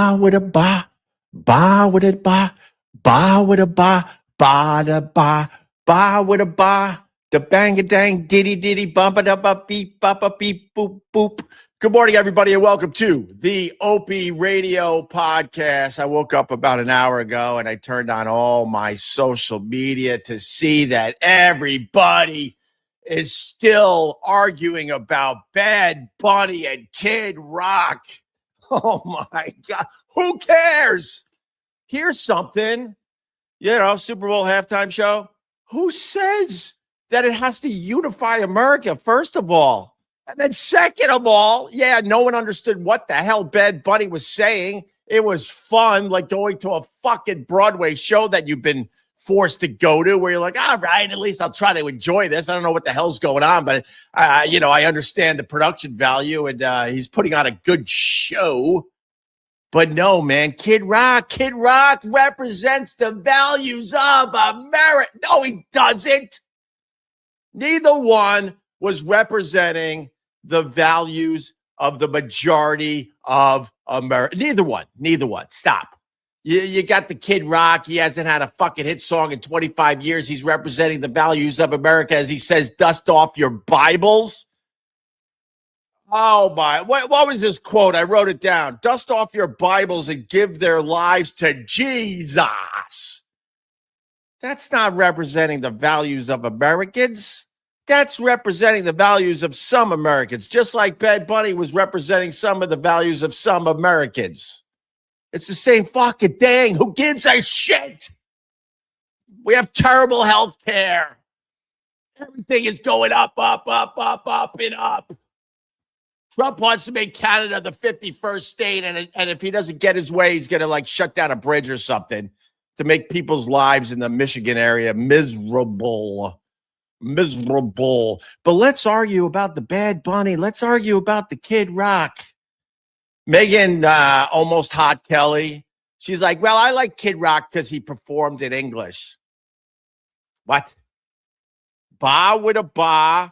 Ba with a ba with a ba with a ba da ba with a ba, the bang a dang diddy diddy bump it up a beep boop boop. Good morning, everybody, and welcome to the Opie Radio Podcast. I woke up about an hour ago and I turned on all my social media to see that everybody is still arguing about Bad Bunny and Kid Rock. Oh my God. Who cares? Here's something, Super Bowl halftime show. Who says that it has to unify America, first of all? And then second of all, no one understood what the hell Bad Bunny was saying. It was fun, like going to a fucking Broadway show that you've been forced to go to, where you're like, all right, at least I'll try to enjoy this. I don't know what the hell's going on, but I understand the production value, and he's putting on a good show. But no, man, Kid Rock represents the values of America. No, he doesn't. Neither one was representing the values of the majority of America. Neither one. Stop. You got the Kid Rock. He hasn't had a fucking hit song in 25 years. He's representing the values of America, as he says, dust off your Bibles. Oh, my. What was this quote? I wrote it down. Dust off your Bibles and give their lives to Jesus. That's not representing the values of Americans. That's representing the values of some Americans, just like Bad Bunny was representing some of the values of some Americans. It's the same fucking thing. Who gives a shit? We have terrible health care. Everything is going up, and up. Trump wants to make Canada the 51st state, and if he doesn't get his way, he's going to shut down a bridge or something to make people's lives in the Michigan area miserable. But let's argue about the Bad Bunny. Let's argue about the Kid Rock. Megan, almost hot Kelly. She's like, well, I like Kid Rock because he performed in English. What? Ba with a ba,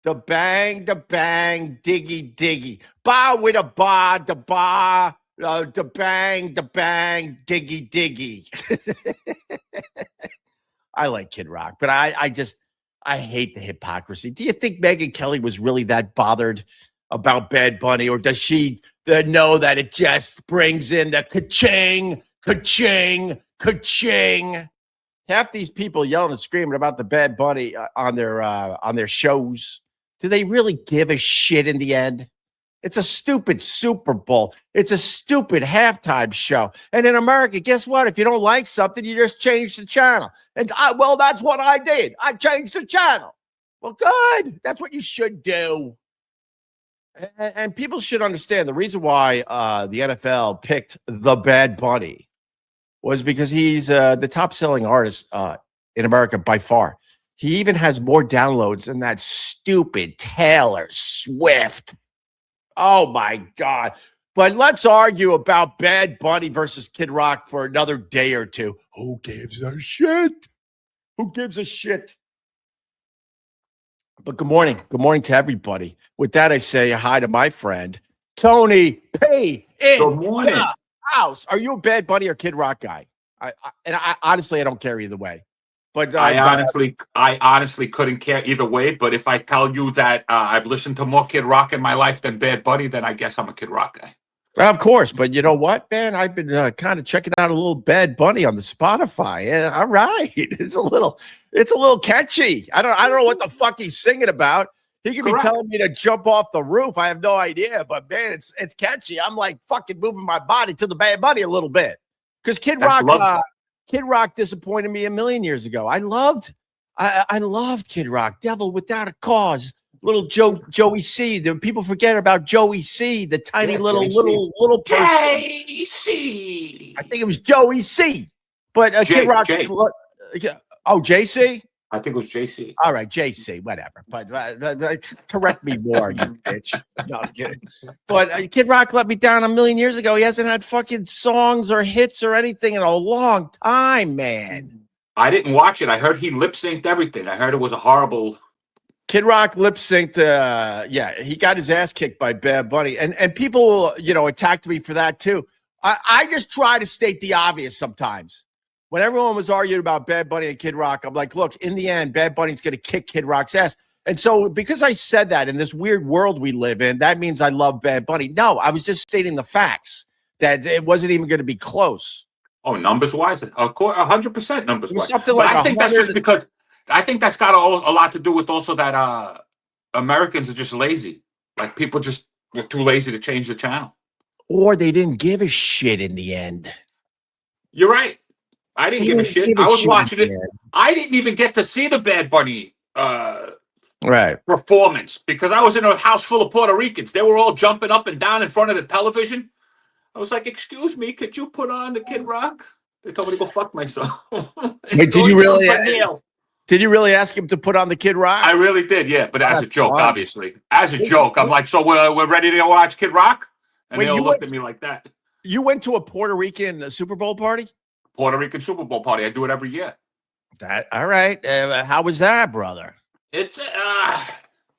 the bang, diggy, diggy. Ba with a ba, the bang, diggy, diggy. I like Kid Rock, but I hate the hypocrisy. Do you think Megyn Kelly was really that bothered about Bad Bunny, or does she know that it just brings in the ka-ching, ka-ching, ka-ching? Half these people yelling and screaming about the Bad Bunny on their shows. Do they really give a shit in the end? It's a stupid Super Bowl. It's a stupid halftime show. And in America, guess what? If you don't like something, you just change the channel. And that's what I did. I changed the channel. Well, good. That's what you should do. And people should understand the reason why the NFL picked the Bad Bunny was because he's the top-selling artist in America by far. He even has more downloads than that stupid Taylor Swift. Oh, my God. But let's argue about Bad Bunny versus Kid Rock for another day or two. Who gives a shit? Who gives a shit? But good morning. Good morning to everybody. With that, I say hi to my friend, Tony P. in the house. Are you a Bad Bunny or Kid Rock guy? I honestly, I don't care either way. But I honestly couldn't care either way. But if I tell you that I've listened to more Kid Rock in my life than Bad Bunny, then I guess I'm a Kid Rock guy. Well, of course, but you know what, man? I've been kind of checking out a little Bad Bunny on the Spotify. Yeah, all right, it's a little catchy. I don't know what the fuck he's singing about. He could be telling me to jump off the roof. I have no idea, but man, it's catchy. I'm like fucking moving my body to the Bad Bunny a little bit because Kid Rock disappointed me a million years ago. I loved Kid Rock, Devil Without a Cause. Little Joey C. People forget about Joey C. The tiny little person. Joey C. I think it was Joey C. But Kid Rock. JC. I think it was JC. All right, JC. Whatever. But correct me more, you bitch. No, I'm kidding. But Kid Rock let me down a million years ago. He hasn't had fucking songs or hits or anything in a long time, man. I didn't watch it. I heard he lip synced everything. I heard it was a horrible. Kid Rock lip synced. He got his ass kicked by Bad Bunny, and people, attacked me for that too. I just try to state the obvious sometimes. When everyone was arguing about Bad Bunny and Kid Rock, I'm like, look, in the end, Bad Bunny's going to kick Kid Rock's ass. And so because I said that in this weird world we live in, that means I love Bad Bunny. No, I was just stating the facts that it wasn't even going to be close. Oh, numbers wise, of course, 100% numbers wise. Something But like I think that's 100. just because I think that's got a lot to do with also that Americans are just lazy. Like people just were too lazy to change the channel. Or they didn't give a shit in the end. You're right. I didn't give a shit. I was watching it. I didn't even get to see the Bad Bunny performance because I was in a house full of Puerto Ricans. They were all jumping up and down in front of the television. I was like, "Excuse me, could you put on the Kid Rock?" They told me to go fuck myself. Wait, did you really? Did you really ask him to put on the Kid Rock? I really did, yeah. But as a joke, obviously. As a joke, I'm like, "So we're ready to watch Kid Rock?" And they all looked at me like that. You went to a Puerto Rican Super Bowl party? Puerto Rican Super Bowl party. I do it every year. All right. How was that, brother? It's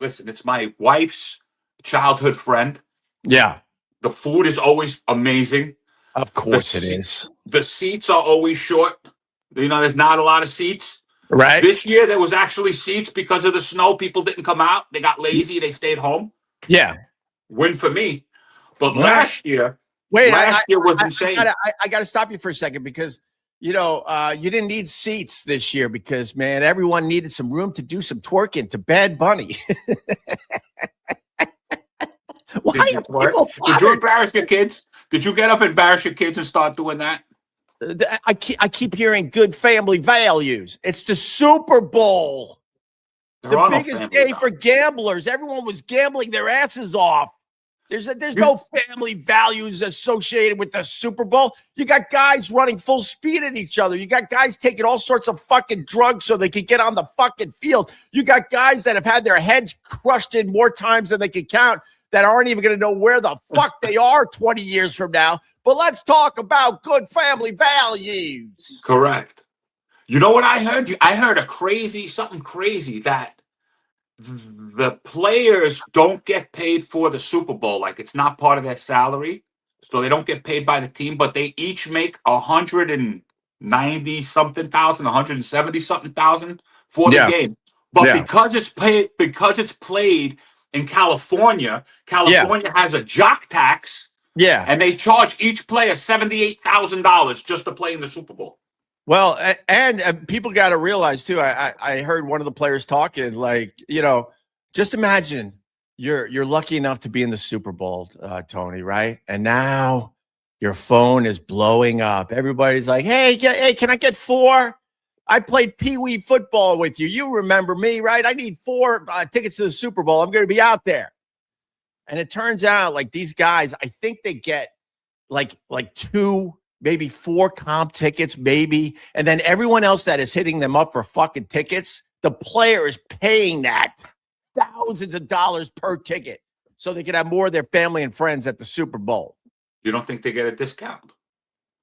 listen. It's my wife's childhood friend. Yeah. The food is always amazing. Of course it is. The seats are always short. You know, there's not a lot of seats. Right. This year there was actually seats because of the snow. People didn't come out. They got lazy. They stayed home. Yeah. Win for me. But last year. Wait, last year was insane. I got to stop you for a second because, you didn't need seats this year because, man, everyone needed some room to do some twerking to Bad Bunny. Why did you embarrass your kids? Did you get up and embarrass your kids and start doing that? I keep hearing good family values. It's the Super Bowl. The biggest day for gamblers. Everyone was gambling their asses off. There's no family values associated with the Super Bowl. You got guys running full speed at each other. You got guys taking all sorts of fucking drugs so they can get on the fucking field. You got guys that have had their heads crushed in more times than they can count that aren't even going to know where the fuck they are 20 years from now. But let's talk about good family values. Correct. You know what I heard? I heard something crazy that the players don't get paid for the Super Bowl. Like it's not part of their salary. So they don't get paid by the team, but they each make 190 something thousand, 170 something thousand for the game. But because it's played in California has a jock tax. Yeah. And they charge each player $78,000 just to play in the Super Bowl. Well, and people got to realize too. I heard one of the players talking like, just imagine you're lucky enough to be in the Super Bowl, Tony, right? And now your phone is blowing up. Everybody's like, hey, can I get 4? I played Pee-wee football with you. You remember me, right? I need 4 tickets to the Super Bowl. I'm going to be out there. And it turns out like these guys, I think they get like 2, maybe 4 comp tickets, maybe. And then everyone else that is hitting them up for fucking tickets, the player is paying that thousands of dollars per ticket so they can have more of their family and friends at the Super Bowl. You don't think they get a discount?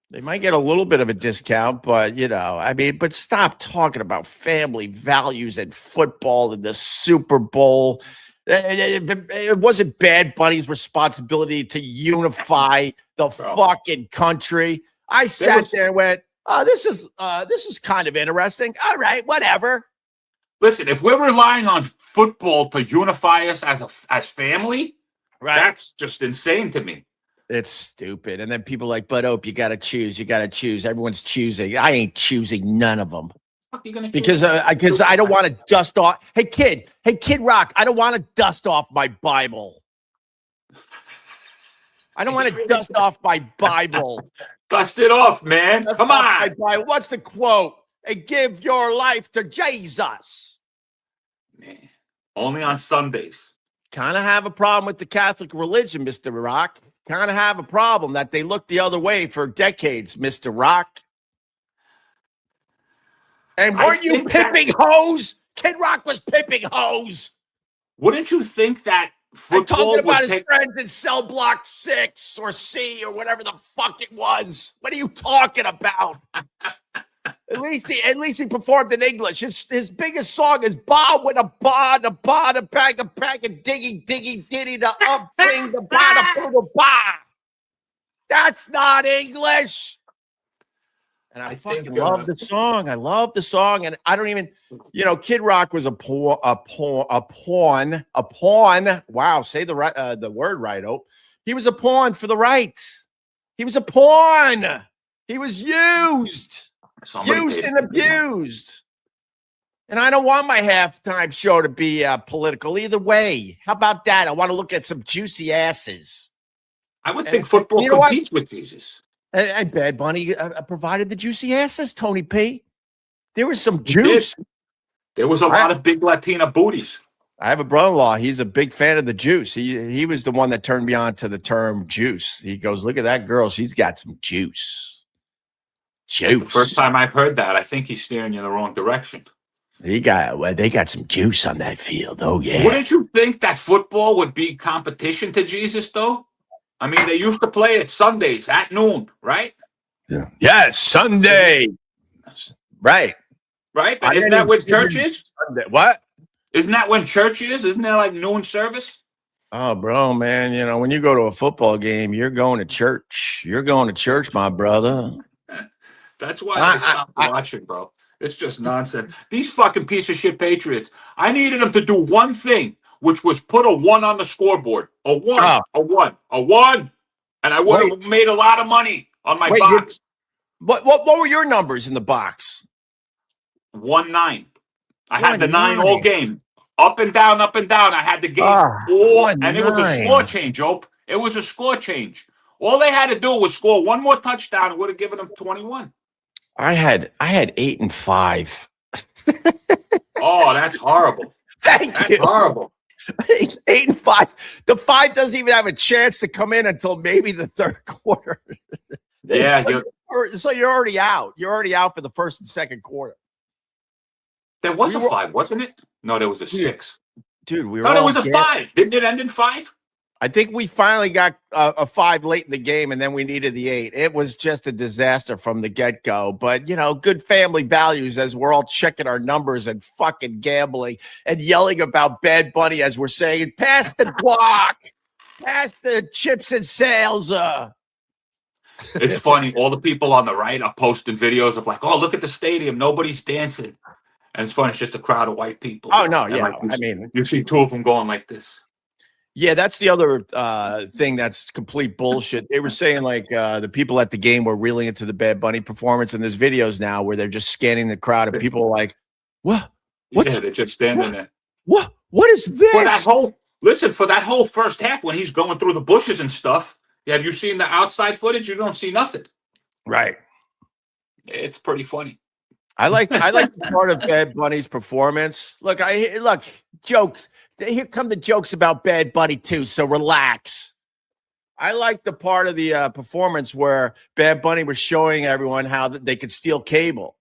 They might get a little bit of a discount, but, but stop talking about family values and football and the Super Bowl. It wasn't Bad Bunny's responsibility to unify the fucking country. I sat there and went, oh, this is kind of interesting. All right, whatever. Listen, if we're relying on football to unify us as family, that's just insane to me. It's stupid. And then people like, but Opie, you got to choose. You got to choose. Everyone's choosing. I ain't choosing none of them. Because I don't want to dust off. Hey, Kid Rock, I don't want to dust off my Bible. I don't want to dust off my Bible. Dust it off, man. Come on. What's the quote? Hey, give your life to Jesus. Man, only on Sundays. Kind of have a problem with the Catholic religion, Mr. Rock. Kind of have a problem that they look the other way for decades, Mr. Rock. And weren't you pimping hoes? Kid Rock was pimping hoes. Wouldn't you think that football talking about his friends in cell block 6 or C or whatever the fuck it was? What are you talking about? At least he performed in English. His biggest song is "Ba with a ba, the ba, the bag, and diggy, diggy, diddy, the up, thing, the ba, the ba." That's not English. And I fucking think, love the song. I love the song. And I don't even, Kid Rock was a pawn. Wow, say the word right, Ope. He was a pawn for the right. He was a pawn. He was used and abused. And I don't want my halftime show to be political either way. How about that? I want to look at some juicy asses. I would think football competes with Jesus. And Bad Bunny provided the juicy asses, Tony P. There was some juice. There was a lot of big Latina booties. I have a brother-in-law. He's a big fan of the juice. He was the one that turned me on to the term juice. He goes, look at that girl. She's got some juice. Juice. That's the first time I've heard that. I think he's steering you in the wrong direction. They got some juice on that field. Oh, yeah. Wouldn't you think that football would be competition to Jesus, though? I mean, they used to play it Sundays at noon, right? Yeah. Yes, Sunday. Right. Right? But isn't that when church is? Sunday. What? Isn't that when church is? Isn't that like noon service? Oh, bro, man. When you go to a football game, you're going to church. You're going to church, my brother. That's why I stopped watching, bro. It's just nonsense. These fucking piece of shit Patriots. I needed them to do one thing, which was put a 1 on the scoreboard. A 1, a 1, a 1. And I would have made a lot of money on my box. What were your numbers in the box? 1-9. I had the 9 all game. Up and down, up and down. I had the game all, and it was a score change, Ope. It was a score change. All they had to do was score one more touchdown and would have given them 21. I had 8 and 5. Oh, that's horrible. Thank you. Horrible. 8 and 5. The 5 doesn't even have a chance to come in until maybe the third quarter. Yeah. So you're already out. You're already out for the first and second quarter. There was a 5, wasn't it? No, there was a 6. Dude, we were. No, there was a 5. Didn't it end in 5? I think we finally got a 5 late in the game, and then we needed the 8. It was just a disaster from the get-go. But, good family values as we're all checking our numbers and fucking gambling and yelling about Bad Bunny as we're saying, pass the guac, pass the chips and salsa. It's funny. All the people on the right are posting videos of like, oh, look at the stadium. Nobody's dancing. And it's funny. It's just a crowd of white people. Oh, no, yeah. Like, you see 2 of them going like this. Yeah, that's the other thing that's complete bullshit. They were saying like the people at the game were really into the Bad Bunny performance, and there's videos now where they're just scanning the crowd, and people are like, "What? Yeah, they're just standing there. What is this?" For that whole first half when he's going through the bushes and stuff. Have you seen the outside footage? You don't see nothing. Right. It's pretty funny. I like the part of Bad Bunny's performance. Look, jokes. Here come the jokes about Bad Bunny too, so relax. I like the part of the performance where Bad Bunny was showing everyone how they could steal cable.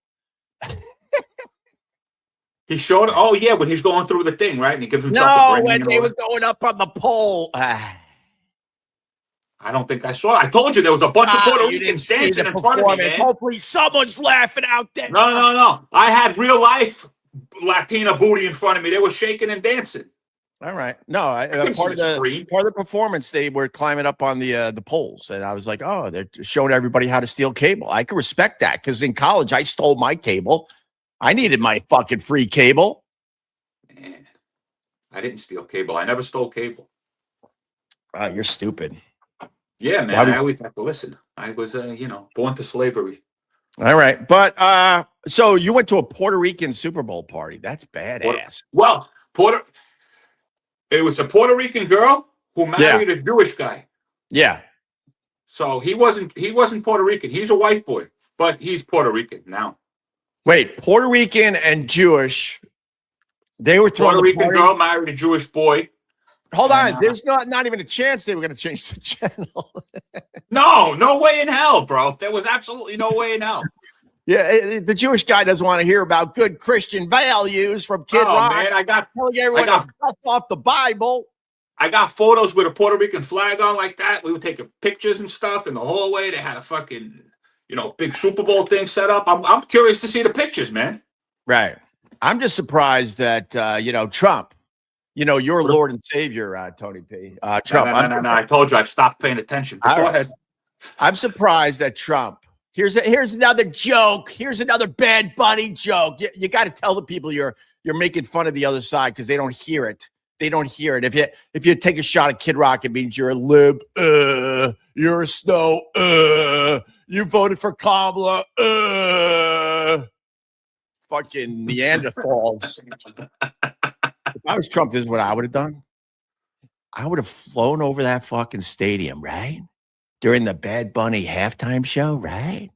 He showed, when he's going through the thing, right? And he gives himself when they were going up on the pole. I don't think I saw it. I told you there was a bunch of Puerto Ricans dancing in front of me, man. Hopefully someone's laughing out there. No. I had real life Latina booty in front of me. They were shaking and dancing. All right. No, part of the performance, they were climbing up on the poles, and I was like, oh, they're showing everybody how to steal cable. I can respect that because in college I stole my cable. I needed my fucking free cable. Man, I didn't steal cable. I never stole cable. You're stupid. Yeah, man. I always have to listen. I was, born to slavery. All right, but so you went to a Puerto Rican Super Bowl party. That's badass. It was a Puerto Rican girl who married a Jewish guy. Yeah. So he wasn't Puerto Rican. He's a white boy, but he's Puerto Rican now. Wait, Puerto Rican and Jewish. They were throwing Puerto Rican girl married a Jewish boy. Hold on. There's not even a chance they were going to change the channel. No way in hell, bro. There was absolutely no way in hell. Yeah, the Jewish guy doesn't want to hear about good Christian values from Kid Rock. Man, I got telling everyone to stuff off the Bible. I got photos with a Puerto Rican flag on like that. We were taking pictures and stuff in the hallway. They had a fucking, big Super Bowl thing set up. I'm curious to see the pictures, man. Right. I'm just surprised that Trump, your Lord and Savior, Tony P. Trump. No. I told you I've stopped paying attention. Go ahead. I'm surprised that Trump. Here's another joke. Here's another Bad Bunny joke. You got to tell the people you're making fun of the other side because they don't hear it. They don't hear it. If you take a shot at Kid Rock, it means you're a lib. You're a snow. You voted for Kamala. Fucking Neanderthals. If I was Trump, this is what I would have done. I would have flown over that fucking stadium, right? During the Bad Bunny halftime show, right?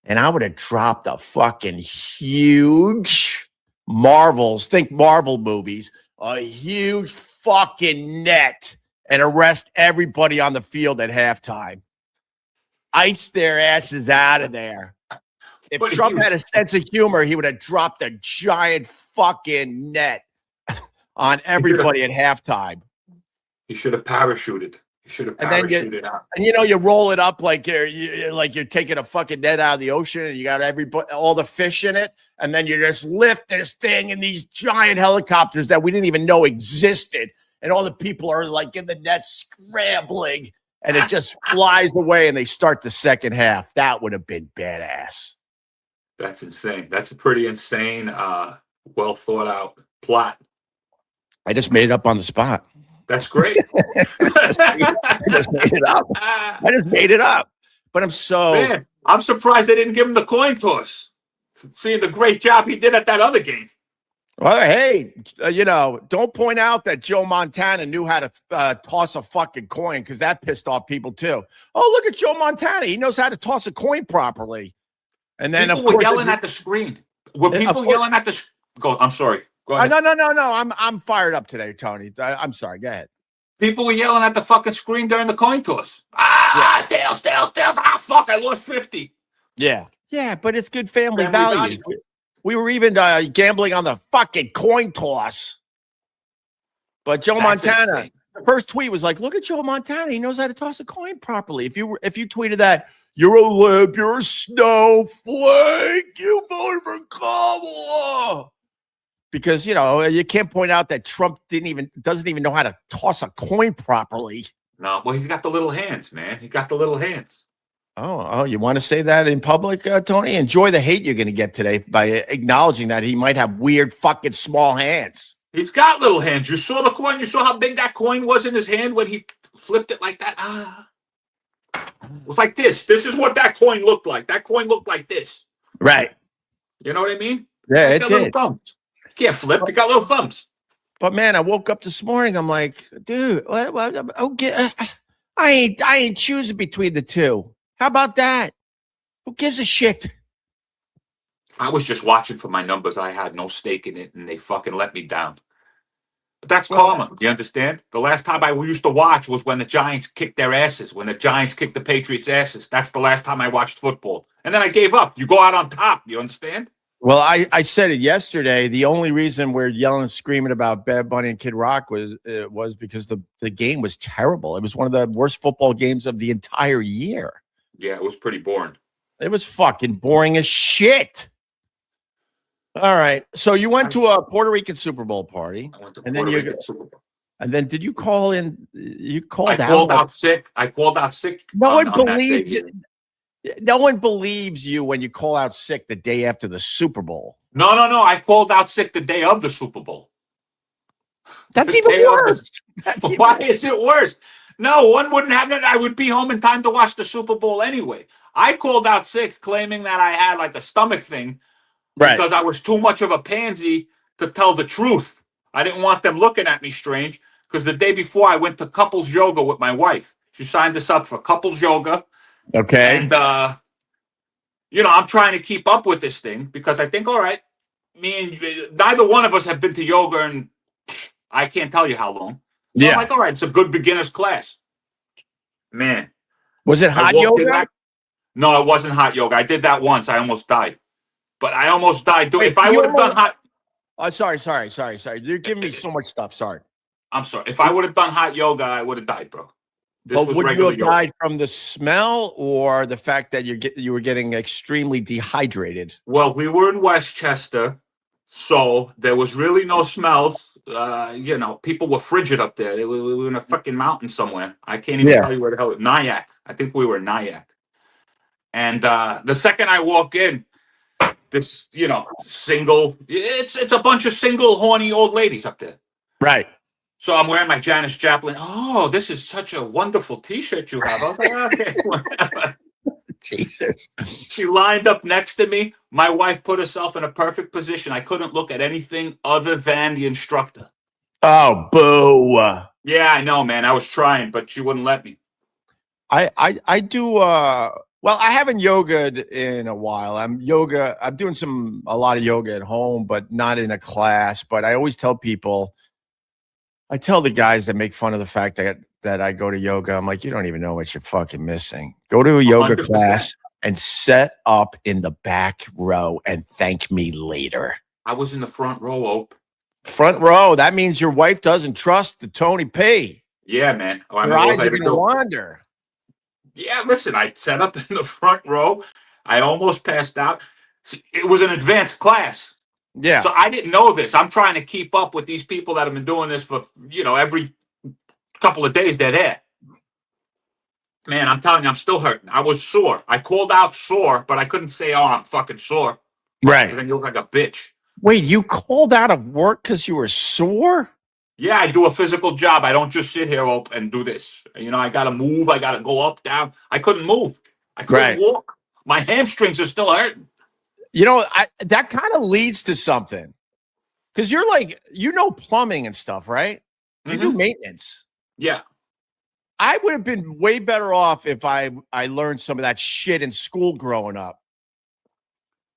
And I would have dropped a fucking huge Marvels, think Marvel movies, a huge fucking net and arrest everybody on the field at halftime. Ice their asses out of there. If Trump had a sense of humor, he would have dropped a giant fucking net on everybody at halftime. He should have parachuted. He should have parachuted out. And you roll it up like you're taking a fucking net out of the ocean, and you got all the fish in it, and then you just lift this thing in these giant helicopters that we didn't even know existed, and all the people are like in the net scrambling, and it just flies away, and they start the second half. That would have been badass. That's insane. That's a pretty insane, well thought out plot. I just made it up on the spot. That's great. I just made it up. I just made it up. But I'm surprised they didn't give him the coin toss. Seeing the great job he did at that other game. Well, hey, don't point out that Joe Montana knew how to toss a fucking coin, because that pissed off people too. Oh, look at Joe Montana. He knows how to toss a coin properly. And then people were yelling at the screen. Were people yelling at the? I'm sorry. Go ahead. No. I'm fired up today, Tony. I'm sorry. Go ahead. People were yelling at the fucking screen during the coin toss. Tails. Fuck, I lost 50. Yeah, but it's good family values. We were even gambling on the fucking coin toss. But Joe Montana, the first tweet was like, "Look at Joe Montana. He knows how to toss a coin properly." If you tweeted that, you're a lib, you're a snowflake, you voted for Kamala. Because you can't point out that Trump doesn't even know how to toss a coin properly. No, well, he's got the little hands, man. He got the little hands. Oh, you want to say that in public, Tony? Enjoy the hate you're going to get today by acknowledging that he might have weird fucking small hands. He's got little hands. You saw the coin. You saw how big that coin was in his hand when he flipped it like that. It was like this. This is what that coin looked like. That coin looked like this. Right. You know what I mean? Yeah, it did. Can't flip. You got little thumbs. But man, I woke up this morning. I'm like, dude, okay, I ain't choosing between the two. How about that? Who gives a shit? I was just watching for my numbers. I had no stake in it, and they fucking let me down. But that's karma. You understand? The last time I used to watch was when the Giants kicked their asses. When the Giants kicked the Patriots' asses. That's the last time I watched football. And then I gave up. You go out on top. You understand? Well, I said it yesterday. The only reason we're yelling and screaming about Bad Bunny and Kid Rock was because the game was terrible. It was one of the worst football games of the entire year. Yeah, it was pretty boring. It was fucking boring as shit. All right. So you went to a Puerto Rican Super Bowl party. I went to Puerto Rican Super Bowl. And then did you call in? You called out. I called out sick. No one believes you. No one believes you when you call out sick the day after the Super Bowl. No. I called out sick the day of the Super Bowl. That's even worse. Why is it worse? No, one wouldn't have it. I would be home in time to watch the Super Bowl anyway. I called out sick claiming that I had like a stomach thing because I was too much of a pansy to tell the truth. I didn't want them looking at me strange because the day before I went to couples yoga with my wife. She signed us up for couples yoga. Okay. And, I'm trying to keep up with this thing because I think, all right, neither one of us have been to yoga in I can't tell you how long. So I'm like, all right, it's a good beginner's class. Man. Was it hot yoga? No, it wasn't hot yoga. I did that once. I almost died. But I almost died doing if I would have done hot. Oh, sorry. You're giving me so much stuff. Sorry. I'm sorry. If I would have done hot yoga, I would have died, bro. But would you have died from the smell or the fact that you were getting extremely dehydrated? Well, we were in Westchester, so there was really no smells. people were frigid up there. We were in a fucking mountain somewhere. I can't even Yeah. tell you where the hell. Nyack. I think we were in Nyack. And the second I walk in, this, single, it's a bunch of single horny old ladies up there. Right. So I'm wearing my Janis Joplin. Oh, this is such a wonderful T-shirt you have. I was like, okay, whatever. Jesus. She lined up next to me. My wife put herself in a perfect position. I couldn't look at anything other than the instructor. Oh, boo. Yeah, I know, man. I was trying, but she wouldn't let me. I do well, I haven't yogaed in a while. I'm doing a lot of yoga at home, but not in a class. But I always tell people, I tell the guys that make fun of the fact that I go to yoga, I'm like, you don't even know what you're fucking missing. Go to a yoga 100%. class and set up in the back row and thank me later. I was in the front row, Ope. Front row. That means your wife doesn't trust the Tony P. Yeah, man. Your eyes are going to wander. Yeah, listen, I set up in the front row. I almost passed out. It was an advanced class. Yeah. So I didn't know this. I'm trying to keep up with these people that have been doing this for, every couple of days they're there. Man, I'm telling you, I'm still hurting. I was sore. I called out sore, but I couldn't say, oh, I'm fucking sore. Right. Then you look like a bitch. Wait, you called out of work because you were sore? Yeah, I do a physical job. I don't just sit here and do this. I got to move. I got to go up, down. I couldn't move. I couldn't walk. My hamstrings are still hurting. That kind of leads to something. Because you're like, plumbing and stuff, right? You do maintenance. Yeah. I would have been way better off if I learned some of that shit in school growing up.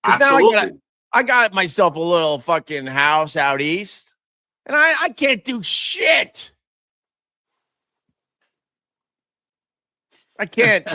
Because now I got myself a little fucking house out east. And I can't do shit. I can't.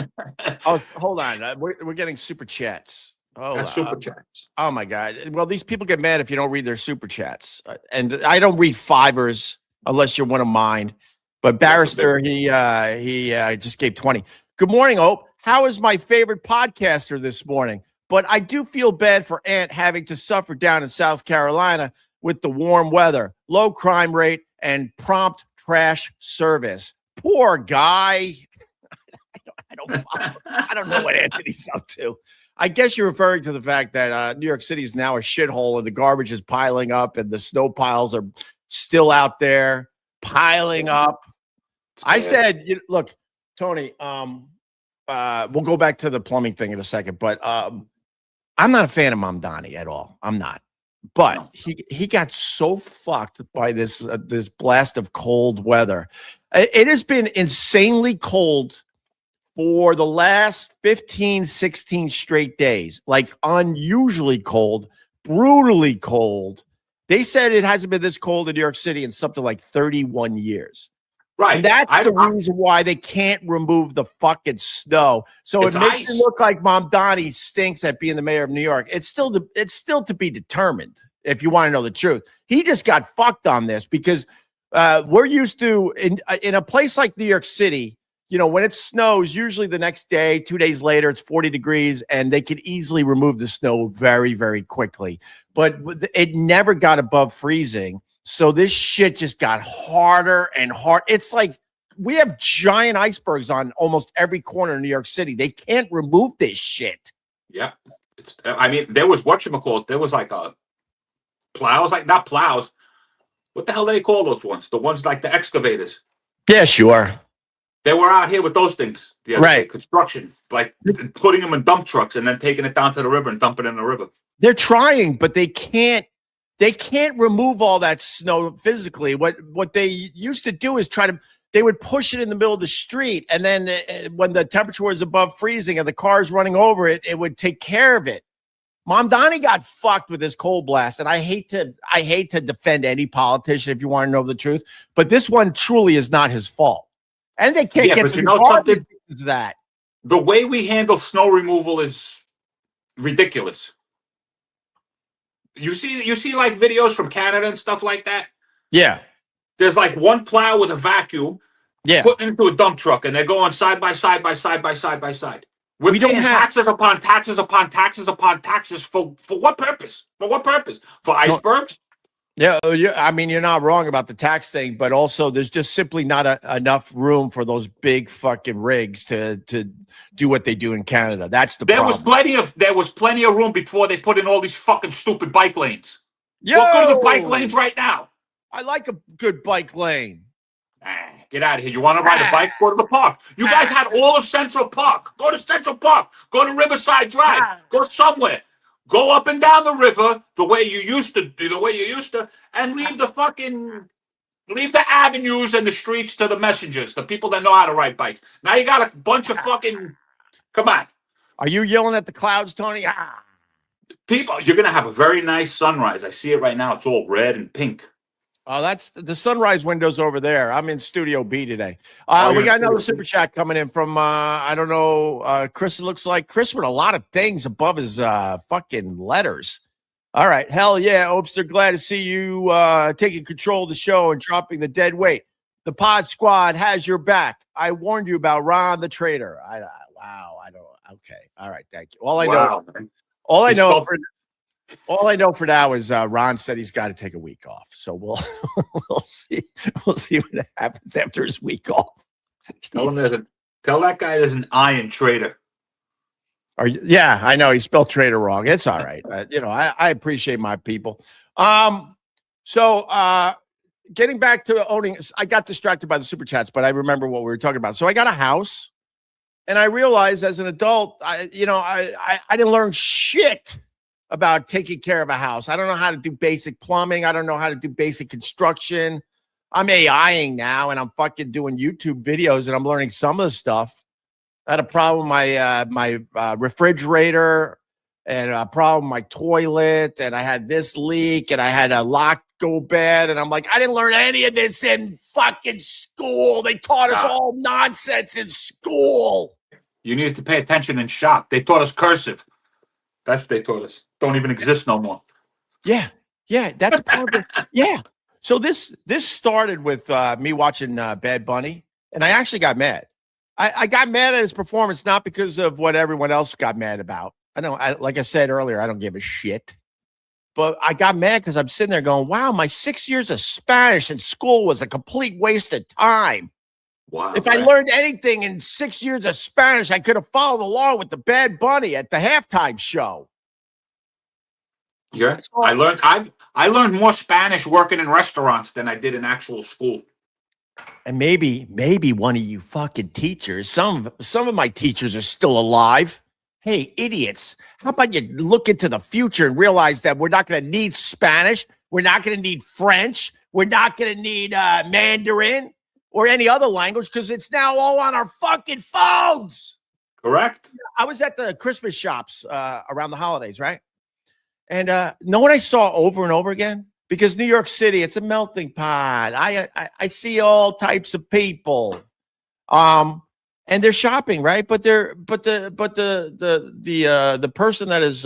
Oh, hold on. We're getting super chats. Super chats. Oh, my God. Well, these people get mad if you don't read their super chats. And I don't read fivers unless you're one of mine. But Barrister, he just gave 20. Good morning, Hope. How is my favorite podcaster this morning? But I do feel bad for Ant having to suffer down in South Carolina with the warm weather, low crime rate, and prompt trash service. Poor guy. I don't know what Anthony's up to. I guess you're referring to the fact that New York City is now a shithole and the garbage is piling up and the snow piles are still out there piling up. I said, look, Tony, we'll go back to the plumbing thing in a second, but I'm not a fan of Mamdani at all. I'm not. But he got so fucked by this blast of cold weather. It has been insanely cold for the last 15, 16 straight days, like unusually cold, brutally cold. They said it hasn't been this cold in New York City in something like 31 years. Right. And that's the reason why they can't remove the fucking snow. So it makes it look like Mamdani stinks at being the mayor of New York. It's still to be determined, if you want to know the truth. He just got fucked on this because we're used to, in a place like New York City, when it snows, usually the next day, 2 days later, it's 40 degrees, and they could easily remove the snow very, very quickly. But it never got above freezing. So this shit just got harder and harder. It's like we have giant icebergs on almost every corner in New York City. They can't remove this shit. Yeah. There was whatchamacallit. There was like plows, like not plows. What the hell do they call those ones? The ones like the excavators. Yeah, sure. They were out here with those things. Right. Construction, like putting them in dump trucks and then taking it down to the river and dumping it in the river. They're trying, but they can't remove all that snow physically. What they used to do is they would push it in the middle of the street. And then when the temperature was above freezing and the car's running over it, it would take care of it. Mamdani got fucked with this cold blast. And I hate to defend any politician if you want to know the truth, but this one truly is not his fault. And they can't get to something. That the way we handle snow removal is ridiculous. You see like videos from Canada and stuff like that? Yeah. There's like one plow with a vacuum, putting it into a dump truck, and they're going side by side by side by side by side. We don't have taxes upon taxes upon taxes upon taxes for what purpose? For what purpose? For icebergs? Yeah, I mean, you're not wrong about the tax thing, but also there's just simply not enough room for those big fucking rigs to do what they do in Canada. That's the problem. There was plenty of room before they put in all these fucking stupid bike lanes. Yo, Well, go to the bike lanes right now. I like a good bike lane. Get out of here. You want to ride a bike? Go to the park. You guys had all of Central Park. Go to Central Park. Go to Riverside Drive. Go somewhere. Go up and down the river the way you used to, and leave the avenues and the streets to the messengers, the people that know how to ride bikes. Now you got a bunch of fucking, come on. Are you yelling at the clouds, Tony? People, you're going to have a very nice sunrise. I see it right now. It's all red and pink. Oh, that's the sunrise windows over there. I'm in Studio B today. We got another super chat coming in from I don't know. Chris, it looks like Chris with a lot of things above his fucking letters. All right, hell yeah, Opes. They're glad to see you taking control of the show and dropping the dead weight. The Pod Squad has your back. I warned you about Ron the Traitor. Wow, I don't. Okay, all right, thank you. All I know for now is Ron said he's got to take a week off. So we'll see. We'll see what happens after his week off. Tell that guy there's an I in traitor. Yeah, I know he spelled traitor wrong. It's all right. I appreciate my people. So getting back to owning, I got distracted by the super chats, but I remember what we were talking about. So I got a house, and I realized as an adult, I didn't learn shit about taking care of a house. I don't know how to do basic plumbing. I don't know how to do basic construction. I'm AIing now, and I'm fucking doing YouTube videos, and I'm learning some of the stuff. I had a problem with my refrigerator, and a problem with my toilet, and I had this leak, and I had a lock go bad, and I'm like, I didn't learn any of this in fucking school. They taught us all nonsense in school. You needed to pay attention in shop. They taught us cursive. That's what they taught us. Don't even exist no more. Yeah, that's part of it. Yeah. So this started with me watching Bad Bunny, and I actually got mad. I got mad at his performance, not because of what everyone else got mad about. Like I said earlier, I don't give a shit. But I got mad because I'm sitting there going, wow, my 6 years of Spanish in school was a complete waste of time. Wow. If I learned anything in 6 years of Spanish, I could have followed along with the Bad Bunny at the halftime show. Yeah, I learned more Spanish working in restaurants than I did in actual school. And maybe one of you fucking teachers, some of my teachers are still alive. Hey, idiots, how about you look into the future and realize that we're not going to need Spanish, we're not going to need French, we're not going to need Mandarin or any other language because it's now all on our fucking phones. Correct. I was at the Christmas shops around the holidays, right? And know what I saw over and over again? Because New York City, it's a melting pot. I see all types of people, and they're shopping, right? But the person that is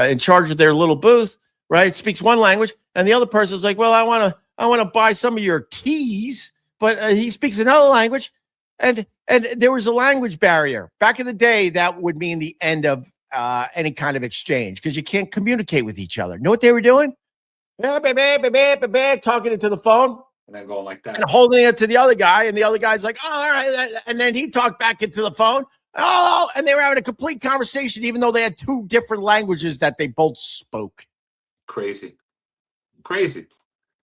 in charge of their little booth, right, speaks one language, and the other person is like, well, I want to buy some of your teas, but he speaks another language, and there was a language barrier back in the day. That would mean the end of any kind of exchange because you can't communicate with each other. Know what they were doing? Talking into the phone. And then going like that. And holding it to the other guy. And the other guy's like, oh, all right. And then he talked back into the phone. Oh, and they were having a complete conversation, even though they had two different languages that they both spoke. Crazy.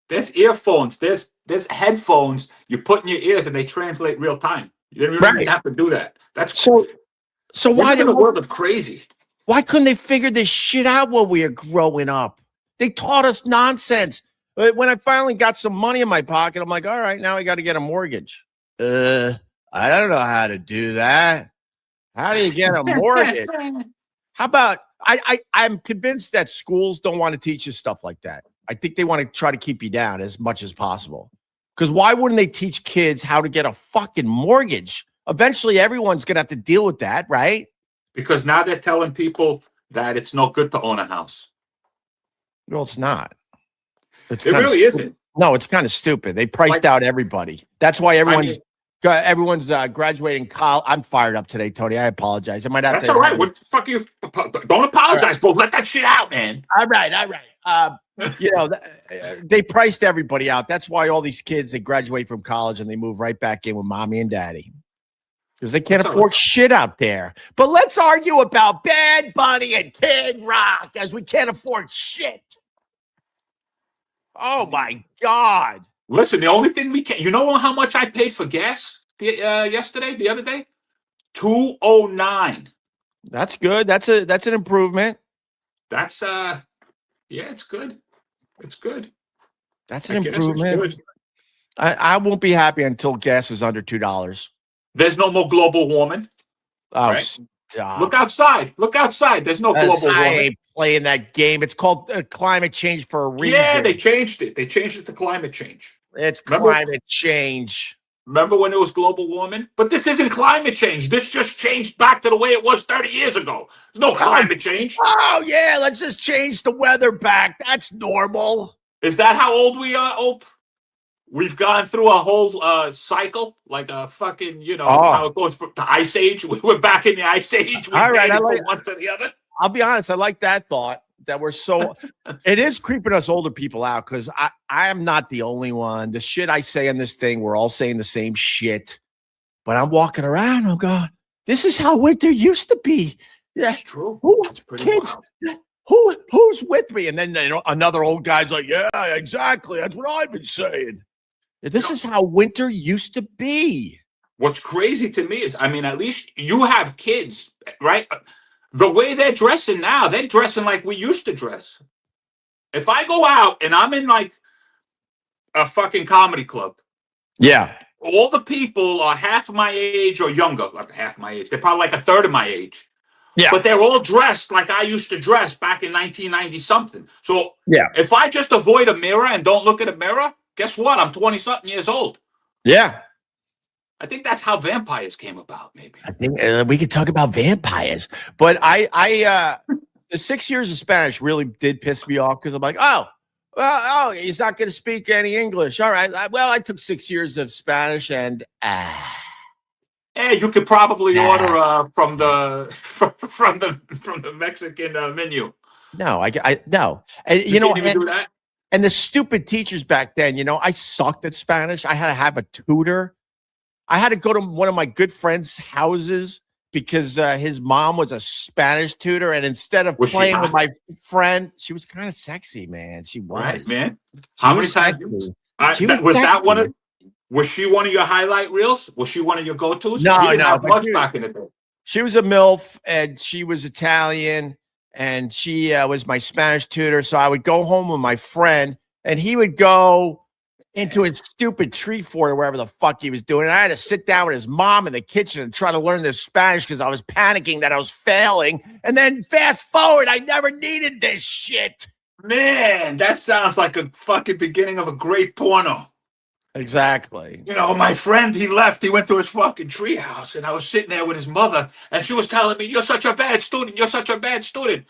There's earphones. There's headphones you put in your ears and they translate real time. You don't even have to do that. That's so why in the world of crazy? Why couldn't they figure this shit out while we were growing up? They taught us nonsense. When I finally got some money in my pocket, I'm like, all right, now I got to get a mortgage. I don't know how to do that. How do you get a mortgage? How about I'm convinced that schools don't want to teach you stuff like that. I think they want to try to keep you down as much as possible. Because why wouldn't they teach kids how to get a fucking mortgage? Eventually, everyone's going to have to deal with that, right? Because now they're telling people that it's no good to own a house. Well, it's not. It really isn't. No, it's kind of stupid. They priced out everybody. That's why everyone's graduating college. I'm fired up today, Tony. I apologize. I might have That's to. All right. What the fuck you? Don't apologize, but let that shit out, man. All right. You know, they priced everybody out. That's why all these kids, they graduate from college and they move right back in with mommy and daddy because they can't afford shit out there. But let's argue about Bad Bunny and Kid Rock as we can't afford shit. Oh my God. Listen, the only thing we can, you know how much I paid for gas the other day? $2.09. That's good. That's an improvement. That's yeah, it's good. It's good. That's an improvement. I won't be happy until gas is under $2. There's no more global warming. Oh, right? stop. Look outside. Look outside. There's no global warming. I ain't playing that game. It's called climate change for a reason. Yeah, they changed it. They changed it to climate change. It's climate change. Remember when it was global warming? But this isn't climate change. This just changed back to the way it was 30 years ago. There's no climate change. Oh, yeah. Let's just change the weather back. That's normal. Is that how old we are, Ope? We've gone through a whole cycle, like a fucking, how it goes from the Ice Age. We're back in the Ice Age. We made it from one to the other. I'll be honest. I like that thought that we're so. It is creeping us older people out because I am not the only one. The shit I say in this thing, we're all saying the same shit. But I'm walking around. I'm going, this is how winter used to be. Yeah, it's true. That's pretty kids. Wild. Who's with me? And then another old guy's like, yeah, exactly. That's what I've been saying. This is how winter used to be. What's crazy to me is, at least you have kids, right? The way they're dressing now, they're dressing like we used to dress. If I go out and I'm in like a fucking comedy club, yeah, all the people are half my age or younger, like half my age. They're probably like a third of my age. Yeah, but they're all dressed like I used to dress back in 1990 something. So yeah, if I just avoid a mirror and don't look at a mirror, guess what? I'm 20-something years old. Yeah. I think that's how vampires came about, maybe. I think we could talk about vampires. But the 6 years of Spanish really did piss me off because I'm like, he's not going to speak any English. All right. I took 6 years of Spanish and Hey, you could probably order from the Mexican menu. No, no. And you can't even do that. And the stupid teachers back then, I sucked at Spanish. I had to have a tutor. I had to go to one of my good friends' houses because his mom was a Spanish tutor. And instead of playing with my friend, she was kind of sexy, man. She was. Right, man. How many times? Was she one of your highlight reels? Was she one of your go-tos? No. Back in the day. She was a MILF, and she was Italian. And she was my Spanish tutor. So I would go home with my friend and he would go into his stupid tree fort or wherever the fuck he was doing. And I had to sit down with his mom in the kitchen and try to learn this Spanish because I was panicking that I was failing. And then fast forward, I never needed this shit. Man, that sounds like a fucking beginning of a great porno. Exactly. My friend, he left. He went to his fucking treehouse, and I was sitting there with his mother, and she was telling me, "You're such a bad student. You're such a bad student."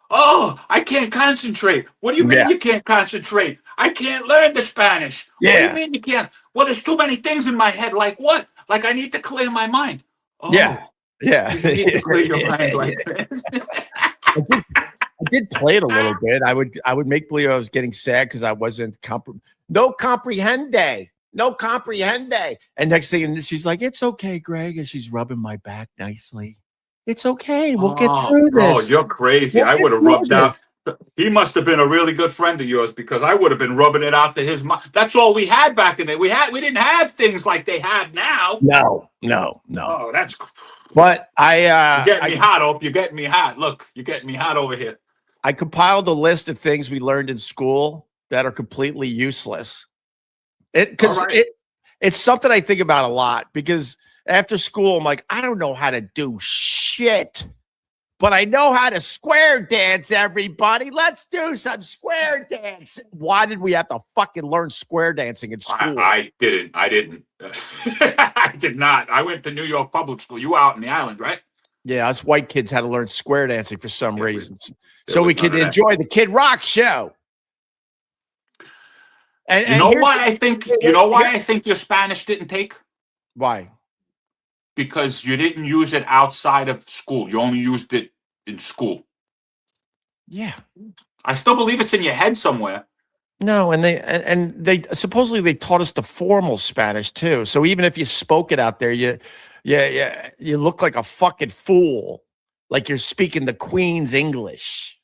Oh, I can't concentrate. What do you mean you can't concentrate? I can't learn the Spanish. Yeah. What do you mean you can't? Well, there's too many things in my head. Like what? Like I need to clear my mind. Oh, yeah. You need to clear your mind like this. I did play it a little bit. I would make believe I was getting sad because I wasn't no comprehende. And next thing she's like, "It's okay, Greg," and she's rubbing my back nicely. It's okay. We'll get through this. Oh, you're crazy. I would have rubbed out. He must have been a really good friend of yours because I would have been rubbing it out to his mom. That's all we had back in there. We didn't have things like they have now. No. Oh, that's. But you're getting me hot, Ope. You're getting me hot. Look, you're getting me hot over here. I compiled a list of things we learned in school that are completely useless. It's something I think about a lot because after school, I'm like, I don't know how to do shit, but I know how to square dance, everybody. Let's do some square dance. Why did we have to fucking learn square dancing in school? I didn't. I did not. I went to New York public school. You were out in the island, right? Yeah, us white kids had to learn square dancing for some reasons. So we could enjoy the Kid Rock show. And you know why I think your Spanish didn't take? Why? Because you didn't use it outside of school. You only used it in school. Yeah. I still believe it's in your head somewhere. No, and they supposedly they taught us the formal Spanish too. So even if you spoke it out there, you look like a fucking fool, like you're speaking the Queen's English.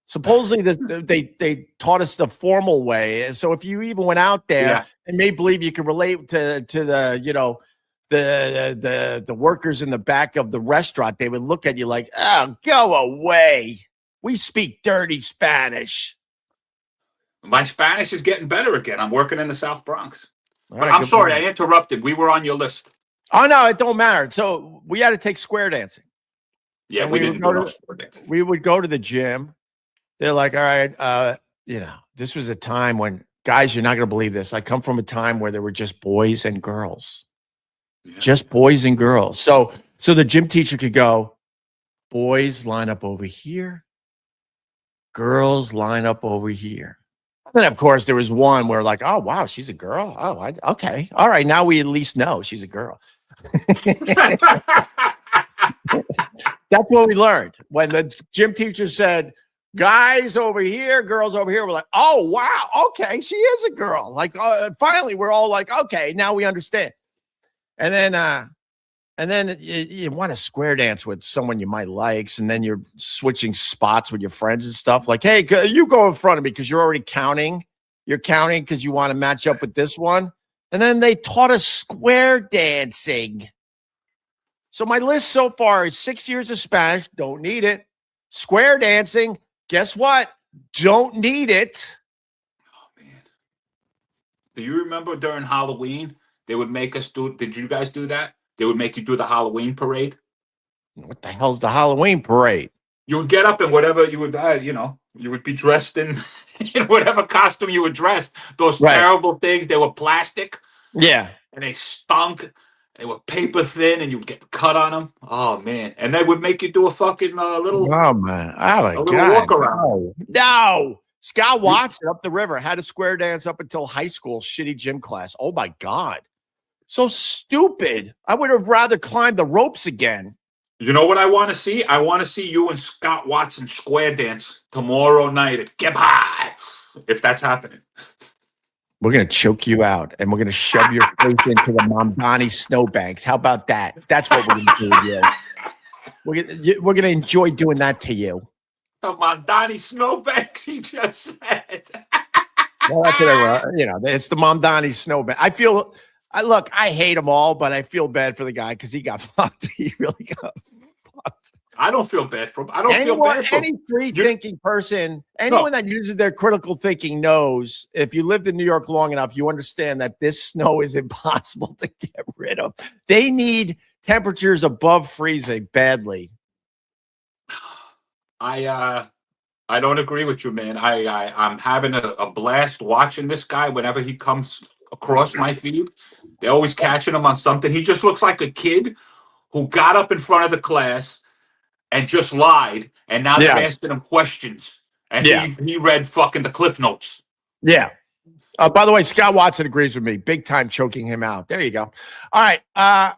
Supposedly they taught us the formal way. So if you even went out there Yeah. and made believe you could relate to the the workers in the back of the restaurant, they would look at you like, oh, go away. We speak dirty Spanish. My Spanish is getting better again. I'm working in the South Bronx. All But right, I'm good sorry, for I you. interrupted. We were on your list. Oh no, it don't matter. So we had to take square dancing. Yeah, And we we would didn't go do no to sport dancing. we would go to the gym. They're like, all right, this was a time when, guys, you're not gonna believe this. I come from a time where there were just boys and girls. Yeah. Just boys and girls. So the gym teacher could go, boys line up over here, girls line up over here. And then of course there was one where like, oh wow, she's a girl. Oh, okay. All right, now we at least know she's a girl. That's what we learned when the gym teacher said, guys over here, girls over here. We're like, oh, wow. Okay. She is a girl. Like, finally, we're all like, okay, now we understand. And then you want to square dance with someone you might like. And then you're switching spots with your friends and stuff like, hey, you go in front of me because you're already counting. You're counting because you want to match up with this one. And then they taught us square dancing. So my list so far is 6 years of Spanish, don't need it. Square dancing, guess what? Don't need it. Oh man. Do you remember during Halloween, they would make us do, did you guys do that? They would make you do the Halloween parade. What the hell's the Halloween parade? You would get up in whatever you would, you would be dressed in, in whatever costume you were dressed. Those Right. terrible things, they were plastic. Yeah. And they stunk. They were paper thin, and you'd get cut on them. Oh man! And they would make you do a fucking little, Oh man. Oh my a little God. walk around. No. Scott Watson up the river had a square dance up until high school, shitty gym class. Oh my God. So stupid. I would have rather climbed the ropes again. You know what I want to see? I want to see you and Scott Watson square dance tomorrow night at Get High, if that's happening. We're going to choke you out and we're going to shove your face into the Mamdani snowbanks. How about that? That's what we're going to do with you. We're going to enjoy doing that to you. The Mamdani snowbanks, he just said. Well, that's whatever. It's the Mamdani snowbank. I hate them all, but I feel bad for the guy because he got fucked. He really got fucked. I don't feel bad for him. I don't feel bad for him. Any free-thinking person, anyone that uses their critical thinking knows, if you lived in New York long enough, you understand that this snow is impossible to get rid of. They need temperatures above freezing badly. I don't agree with you, man. I'm having a blast watching this guy whenever he comes across my feed. They're always catching him on something. He just looks like a kid who got up in front of the class and just lied, and now they're asking him questions. And he read fucking the Cliff Notes. Yeah. By the way, Scott Watson agrees with me. Big time choking him out. There you go. All right. I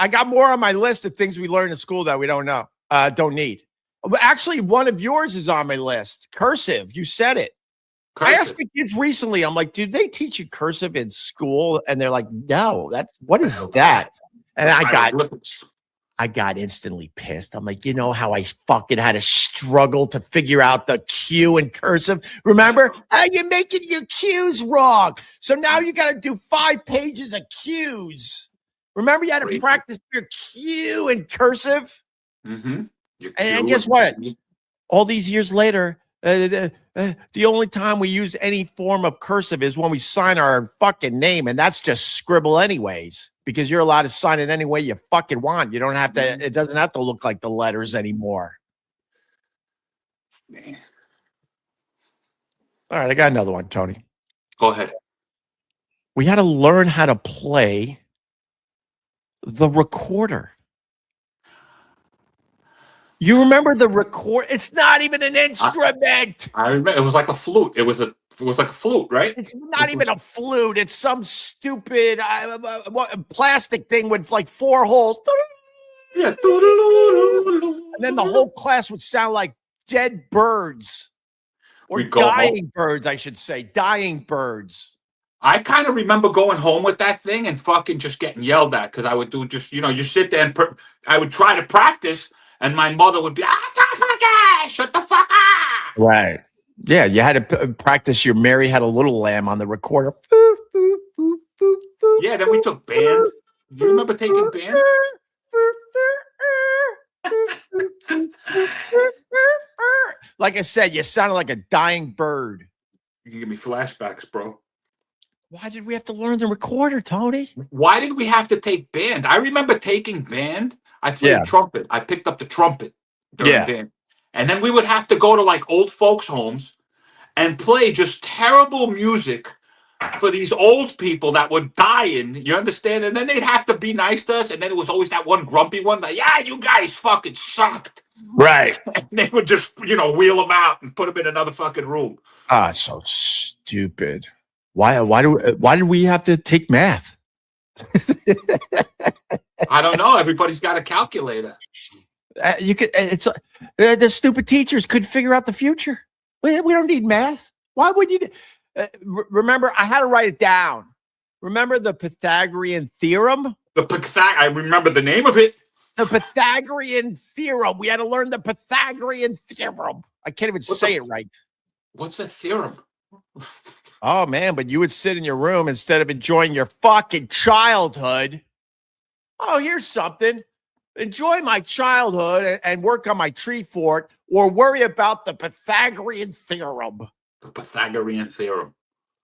got more on my list of things we learned in school that we don't need. But actually, one of yours is on my list. Cursive. You said it. Cursive. I asked the kids recently. I'm like, "Did they teach you cursive in school?" And they're like, "No. What is that?" And I got instantly pissed. I'm like, you know how I fucking had to struggle to figure out the Q in cursive? Remember? You're making your Q's wrong. So now you got to do 5 pages of Q's. Remember you had to practice your Q in cursive? Mm-hmm. And guess what? All these years later, the only time we use any form of cursive is when we sign our fucking name, and that's just scribble anyways, because you're allowed to sign it any way you fucking want. You don't have to, it doesn't have to look like the letters anymore. Man. All right, I got another one, Tony. Go ahead. We had to learn how to play the recorder. You remember the record? It's not even an instrument. I remember it was like a flute. It was like a flute, right? It's not even a flute. It's some stupid plastic thing with like 4 holes. Yeah. And then the whole class would sound like dead birds. Or We'd go home. dying birds, I should say. Dying birds. I kind of remember going home with that thing and fucking just getting yelled at because I would do just, you sit there and I would try to practice and my mother would be, shut the fuck up. Right. Yeah, you had to practice your Mary Had a Little Lamb on the recorder. Yeah, then we took band. Do you remember taking band? Like I said, you sounded like a dying bird. You give me flashbacks, bro. Why did we have to learn the recorder, Tony? Why did we have to take band? I remember taking band. I played trumpet. I picked up the trumpet during band. And then we would have to go to like old folks' homes and play just terrible music for these old people that were dying. You understand? And then they'd have to be nice to us. And then it was always that one grumpy one that, yeah, you guys fucking sucked. Right. And they would just, wheel them out and put them in another fucking room. Ah, so stupid. Why did we have to take math? I don't know. Everybody's got a calculator. The stupid teachers could figure out the future. We don't need math. Why would you? Remember, I had to write it down. Remember the Pythagorean theorem? I remember the name of it. The Pythagorean theorem. We had to learn the Pythagorean theorem. I can't even say it right. What's a theorem? Oh, man, but you would sit in your room instead of enjoying your fucking childhood. Oh, here's something. Enjoy my childhood and work on my tree fort or worry about the Pythagorean theorem. The Pythagorean theorem.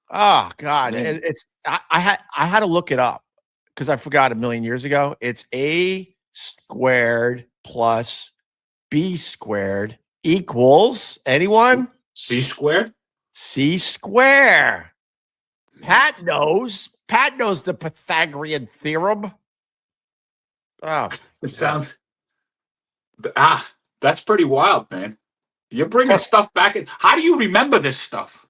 Oh, God. I had to look it up because I forgot a million years ago. It's A squared plus B squared equals, anyone? C squared? C square. Pat knows the Pythagorean theorem. Oh, it sounds. That's pretty wild, man. You're bringing stuff back in. How do you remember this stuff?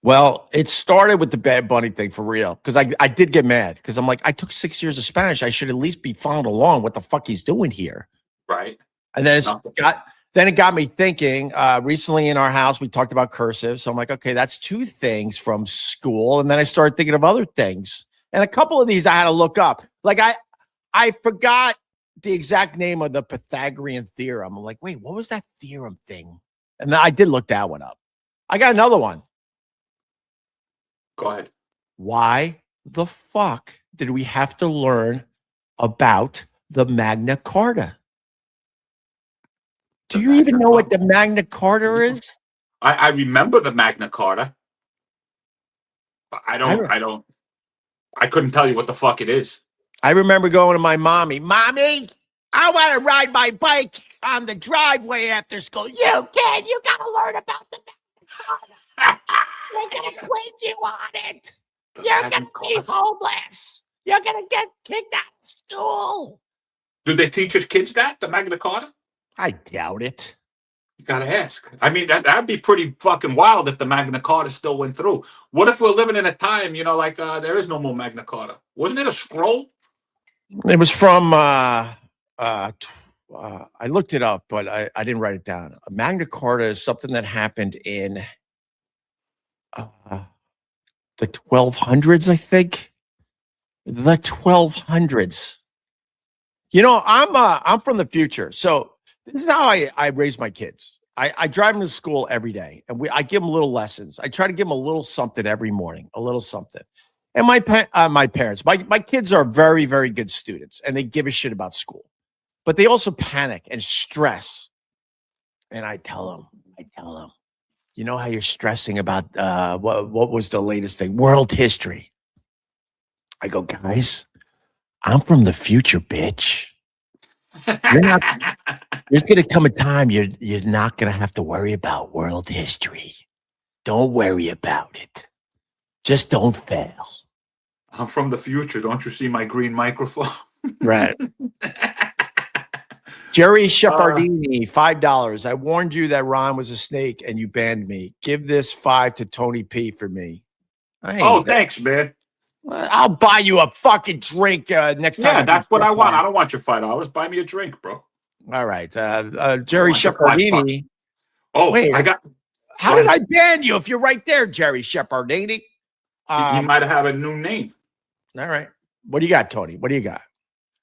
Well, it started with the Bad Bunny thing for real. Because I did get mad because I'm like, I took 6 years of Spanish. I should at least be following along what the fuck he's doing here. Right. And then it got me thinking. Recently in our house, we talked about cursive. So I'm like, okay, that's two things from school. And then I started thinking of other things. And a couple of these I had to look up. Like I forgot the exact name of the Pythagorean theorem. I'm like, wait, what was that theorem thing? And then I did look that one up. I got another one. Go ahead. Why the fuck did we have to learn about the Magna Carta? Do you even know what the Magna Carta is? I remember the Magna Carta. But I couldn't tell you what the fuck it is. I remember going to my mommy, I want to ride my bike on the driveway after school. You got to learn about the Magna Carta. They're going to quiz you on it. You're going to be homeless. You're going to get kicked out of school. Do they teach your kids that, the Magna Carta? I doubt it. You got to ask. I mean, that'd be pretty fucking wild if the Magna Carta still went through. What if we're living in a time, there is no more Magna Carta? Wasn't it a scroll? It was from, I looked it up, but I didn't write it down. A Magna Carta is something that happened in the 1200s, I think. The 1200s. I'm from the future. So this is how I raise my kids. I drive them to school every day, and I give them little lessons. I try to give them a little something every morning, a little something. And my parents, my kids are very, very good students, and they give a shit about school. But they also panic and stress. And I tell them, you know how you're stressing about what was the latest thing? World history. I go, guys, I'm from the future, bitch. There's going to come a time you're not going to have to worry about world history. Don't worry about it. Just don't fail. I'm from the future. Don't you see my green microphone? Right. Jerry Shepardini, $5. I warned you that Ron was a snake and you banned me. Give this $5 to Tony P for me. Thanks, man. I'll buy you a fucking drink next time. Yeah, that's what I want. I don't want your $5. Buy me a drink, bro. All right. Jerry Shepardini. Oh, wait. How did I ban you if you're right there, Jerry Shepardini? He might have a new name. All right. What do you got, Tony? What do you got?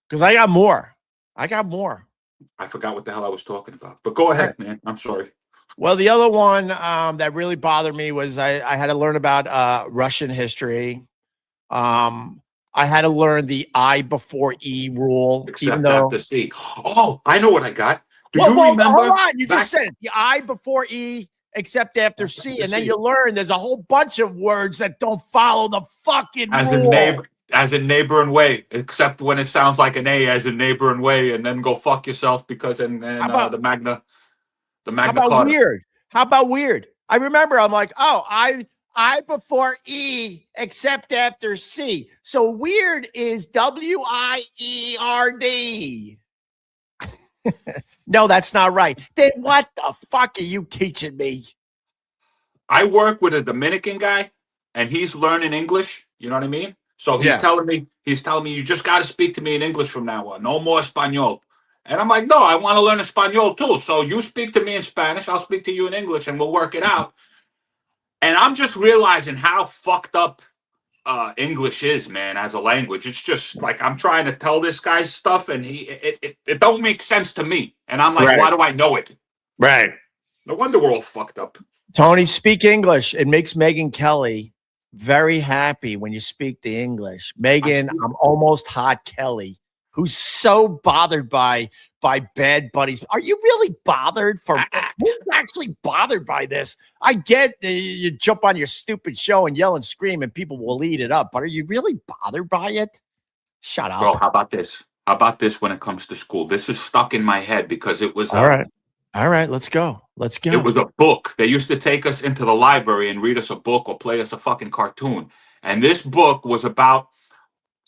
Because I got more. I forgot what the hell I was talking about. But go ahead, man. I'm sorry. Well, the other one that really bothered me was I had to learn about Russian history. I had to learn the I before E rule. Except after C. Oh, I know what I got. Do you remember? Hold on. You just said it. The I before E, except after C. And then you learn there's a whole bunch of words that don't follow the fucking rule. As in neighbor and way, except when it sounds like an A, as in neighbor and way, and then go fuck yourself because the Magna How about Carta. weird? How about weird? I remember I'm like, oh, I before E except after C. So weird is WIERD. No, that's not right. Then what the fuck are you teaching me? I work with a Dominican guy and he's learning English. You know what I mean? So he's telling me, you just got to speak to me in English from now on. No more Espanol. And I'm like, no, I want to learn Espanol too. So you speak to me in Spanish, I'll speak to you in English, and we'll work it out. And I'm just realizing how fucked up English is, man, as a language. It's just like I'm trying to tell this guy stuff, and it don't make sense to me. And I'm like, why do I know it? Right. No wonder we're all fucked up. Tony, speak English. It makes Megyn Kelly very happy when you speak the English. Megyn, I'm almost hot Kelly, who's so bothered by bad buddies. Are you really bothered? Who's actually bothered by this? I get you jump on your stupid show and yell and scream and people will eat it up, but are you really bothered by it? Shut up. Bro, how about this? How about this when it comes to school? This is stuck in my head because it was... All right, let's go. It was a book. They used to take us into the library and read us a book or play us a fucking cartoon. And this book was about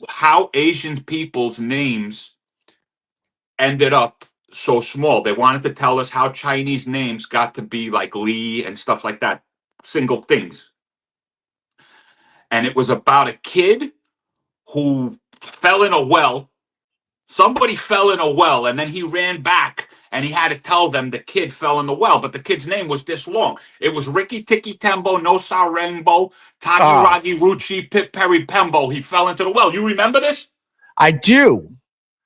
how Asian people's names ended up so small. They wanted to tell us how Chinese names got to be like Lee and stuff like that. Single things. And it was about a kid who fell in a well. Somebody fell in a well and then he ran back and he had to tell them the kid fell in the well, but the kid's name was this long. It was Ricky Tiki Tembo, No Sa Rainbow, Tagi Ragi Ruchi, Pip Perry Pembo. He fell into the well. You remember this? I do.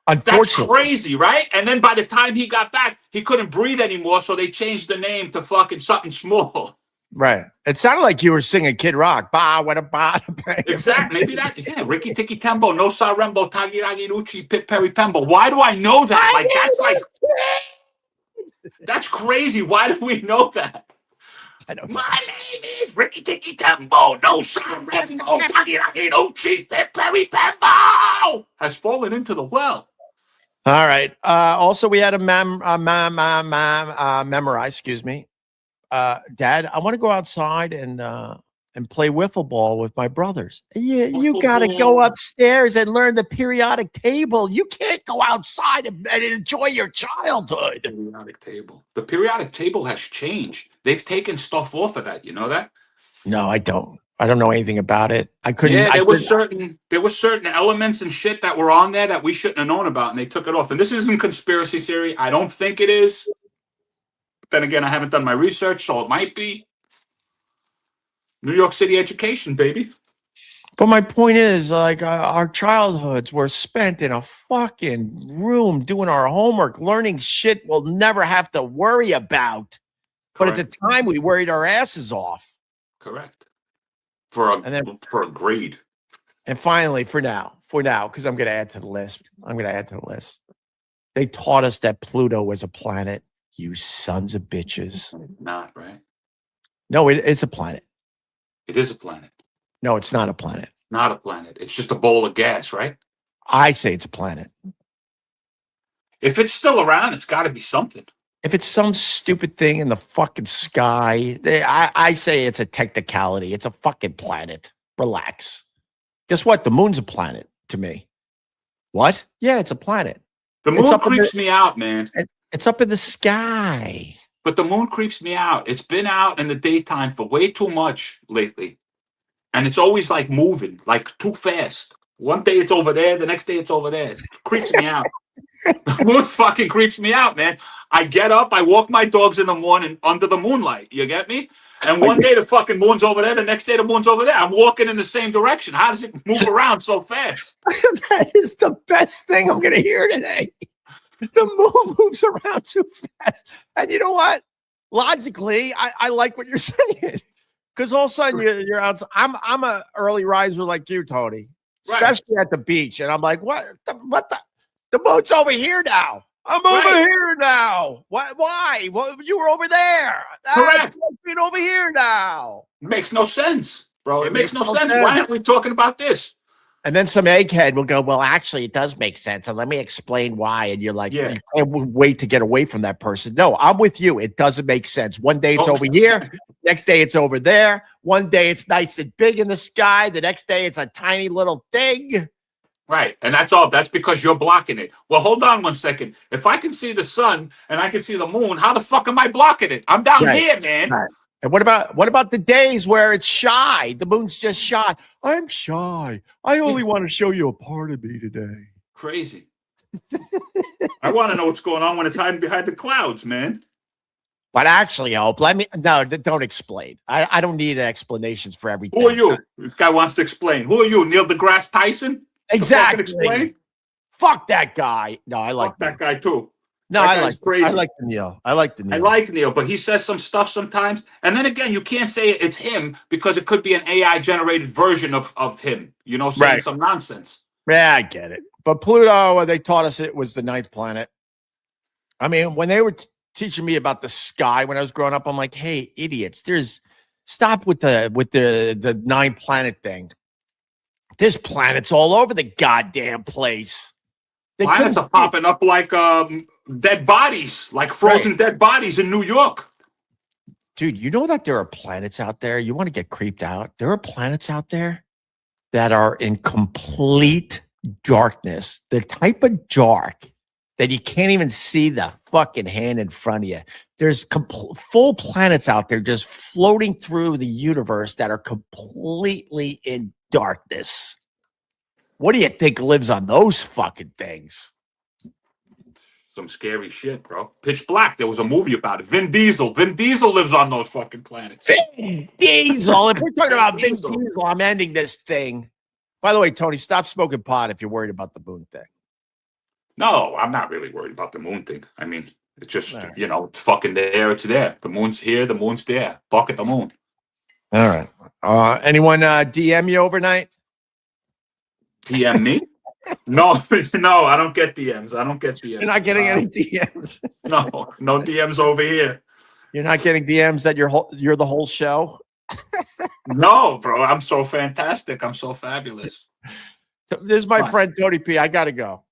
Unfortunately. That's crazy, right? And then by the time he got back, he couldn't breathe anymore, so they changed the name to fucking something small. Right. It sounded like you were singing Kid Rock. Ba, what a ba. Exactly. Maybe that. Yeah. Ricky Tiki Tembo, No Sa Rainbow, Tagi Ragi Ruchi, Pip Perry Pembo. Why do I know that? Like, that's like... That's crazy. Why do we know that? I don't know. My name is Ricky Tiki Tembo. No son, Rainbow, Tagi Ragi Ruchi, Pip Perry Pembo has fallen into the well. All right. Also, we had a memorize. Excuse me, Dad. I want to go outside and play wiffle ball with my brothers. You got to go upstairs and learn the periodic table. You can't go outside and enjoy your childhood. Periodic table. The periodic table has changed. They've taken stuff off of that. You know that? No, I don't. I don't know anything about it. I couldn't. Yeah, there were certain elements and shit that were on there that we shouldn't have known about, and they took it off. And this isn't conspiracy theory. I don't think it is. But then again, I haven't done my research, so it might be. New York City education, baby. But my point is, like, our childhoods were spent in a fucking room doing our homework, learning shit we'll never have to worry about. Correct. But at the time, we worried our asses off. Correct. For a grade. And finally, for now, because I'm going to add to the list. They taught us that Pluto was a planet. You sons of bitches. Not right. No, it's a planet. It is a planet. No, it's not a planet. It's not a planet. It's just a bowl of gas, right? I say it's a planet. If it's still around, it's got to be something. If it's some stupid thing in the fucking sky, I say it's a technicality. It's a fucking planet. Relax. Guess what? The moon's a planet to me. What? Yeah, it's a planet. The moon creeps me out, man. It's up in the sky. But the moon creeps me out. It's been out in the daytime for way too much lately. And it's always like moving, like too fast. One day it's over there, the next day it's over there. It creeps me out. The moon fucking creeps me out, man. I get up, I walk my dogs in the morning under the moonlight. You get me? And one day the fucking moon's over there, the next day the moon's over there. I'm walking in the same direction. How does it move around so fast? That is the best thing I'm going to hear today. The moon moves around too fast. And you know what? Logically, I like what you're saying. Because all of a sudden you're out. I'm a early riser like you, Tony, especially at the beach. And I'm like, what the boat's over here now. I'm over here now. Why? Well, you were over there. Correct. I'm over here now. It makes no sense, bro. It makes no sense. Why aren't we talking about this? And then some egghead will go, well, actually, it does make sense. And let me explain why. And you're like, you can't wait to get away from that person. No, I'm with you. It doesn't make sense. One day it's over here. Next day it's over there. One day it's nice and big in the sky. The next day it's a tiny little thing. Right. And that's all. That's because you're blocking it. Well, hold on 1 second. If I can see the sun and I can see the moon, how the fuck am I blocking it? I'm down here, man. Right. And what about the days where it's shy? The moon's just shy. I'm shy. I only want to show you a part of me today. Crazy. I want to know what's going on when it's hiding behind the clouds, man. But actually, Hope, don't explain. I don't need explanations for everything. Who are you? This guy wants to explain. Who are you, Neil deGrasse Tyson? Exactly. Explain? Fuck that guy. No, I like that guy too. No, I like the Neil. I like Neil, but he says some stuff sometimes. And then again, you can't say it's him because it could be an AI generated version of him, saying some nonsense. Yeah, I get it. But Pluto, they taught us it was the 9th planet. I mean, when they were teaching me about the sky when I was growing up, I'm like, hey, idiots, stop with the 9 planet thing. There's planets all over the goddamn place. Planets are popping up like dead bodies, like frozen dead bodies in New York. Dude, you know that there are planets out there? You want to get creeped out? There are planets out there that are in complete darkness. The type of dark that you can't even see the fucking hand in front of you. There's full planets out there just floating through the universe that are completely in darkness. What do you think lives on those fucking things? Some scary shit, bro. Pitch Black. There was a movie about it. Vin Diesel. Vin Diesel lives on those fucking planets. Vin Diesel. If we're talking about Vin Diesel, I'm ending this thing. By the way, Tony, stop smoking pot if you're worried about the moon thing. No, I'm not really worried about the moon thing. I mean, it's just, it's fucking there. It's there. The moon's here. The moon's there. Fuck at the moon. All right. Anyone DM you overnight? DM me? No, I don't get DMs. You're not getting any DMs. No DMs over here. You're not getting DMs that you're the whole show? No, bro. I'm so fantastic. I'm so fabulous. This is my friend Tony P. I gotta go.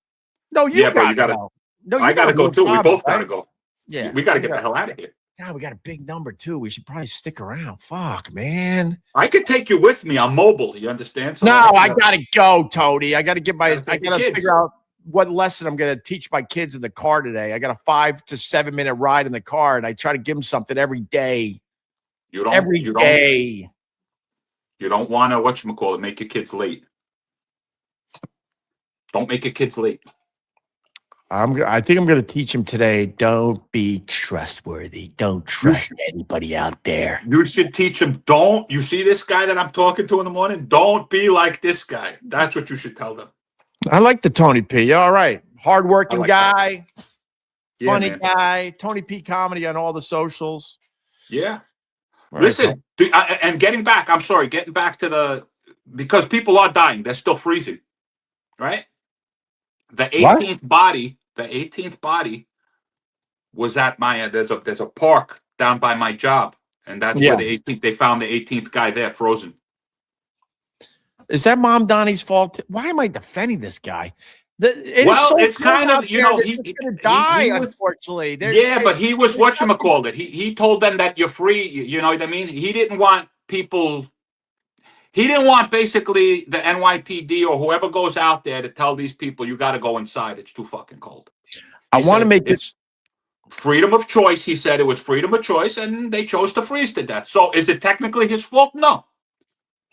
No, you gotta go. No, I gotta go too. We both gotta go. Yeah, we gotta get the hell out of here. God, we got a big number too. We should probably stick around. Fuck, man. I could take you with me. I'm mobile. You understand? So I gotta go, Tony. I gotta figure out what lesson I'm gonna teach my kids in the car today. I got a 5 to 7 minute ride in the car, and I try to give them something every day. Every day. You don't want to make your kids late. Don't make your kids late. I think I'm going to teach him today. Don't be trustworthy. Don't trust anybody out there. You should teach him. You see this guy that I'm talking to in the morning? Don't be like this guy. That's what you should tell them. I like the Tony P. All right. Hardworking guy. Funny guy. Tony P comedy on all the socials. Yeah. Listen, and getting back to because people are dying. They're still freezing. Right? The 18th body was at my there's a park down by my job, and that's where they found the 18th guy there frozen. Is that Mom Donnie's fault? Why am I defending this guy? It's kind of he's gonna die, unfortunately. But he was whatchamacallit. He told them that you're free. You know what I mean? He didn't want people. He didn't want basically the NYPD or whoever goes out there to tell these people you got to go inside. It's too fucking cold. I want to make this freedom of choice. He said it was freedom of choice, and they chose to freeze to death. So is it technically his fault? No.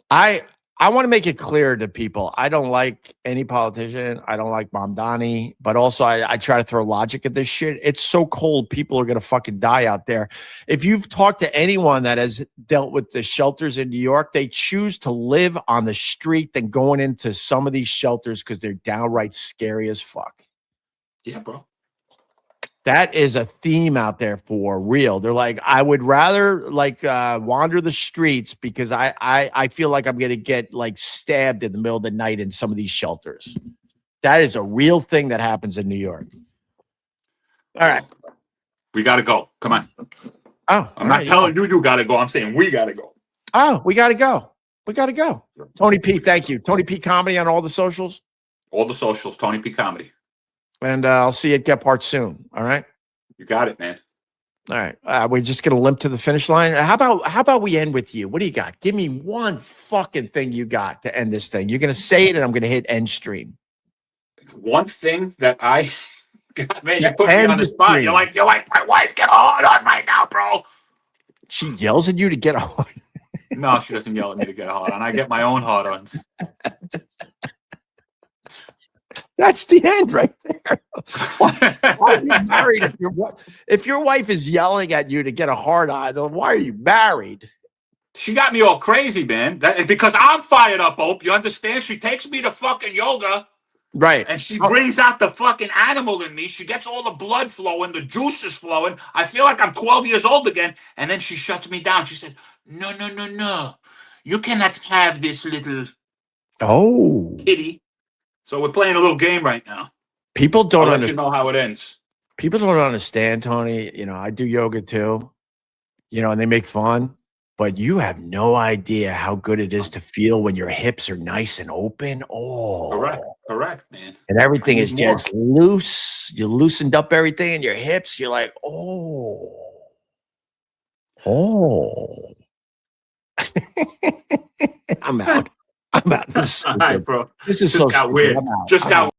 I I want to make it clear to people. I don't like any politician. I don't like Mamdani, but also I try to throw logic at this shit. It's so cold. People are going to fucking die out there. If you've talked to anyone that has dealt with the shelters in New York, they choose to live on the street than going into some of these shelters because they're downright scary as fuck. Yeah, bro. That is a theme out there for real. They're like, I would rather like wander the streets because I feel like I'm gonna get like stabbed in the middle of the night in some of these shelters. That is a real thing that happens in New York. All right, we gotta go. Come on. Oh, I'm not telling you gotta go. I'm saying we gotta go. Oh, we gotta go. We gotta go. Tony P, thank you. Tony P Comedy on all the socials. All the socials. Tony P Comedy. And I'll see you at Get Part soon. All right. You got it, man. All right. We're just gonna limp to the finish line. How about we end with you? What do you got? Give me one fucking thing you got to end this thing. You're gonna say it, and I'm gonna hit end stream. One thing that I got, man, you put me on the spot. You're like, my wife, get hard on right now, bro. She yells at you to get hard. No, she doesn't yell at me to get hard on. I get my own hard ons. That's the end right there. Why are you married if your wife is yelling at you to get a hard on? Why are you married? She got me all crazy, man. Because I'm fired up, Ope. You understand? She takes me to fucking yoga. Right. And she brings out the fucking animal in me. She gets all the blood flowing, the juices flowing. I feel like I'm 12 years old again. And then she shuts me down. She says, no. You cannot have this little kitty. So we're playing a little game right now. People don't let you know how it ends. People don't understand, Tony. You know, I do yoga too. You know, and they make fun. But you have no idea how good it is to feel when your hips are nice and open. Oh, correct, man. And everything is just loose. You loosened up everything in your hips. You're like, oh. I'm out. This is all right, bro. This is so got weird. Just got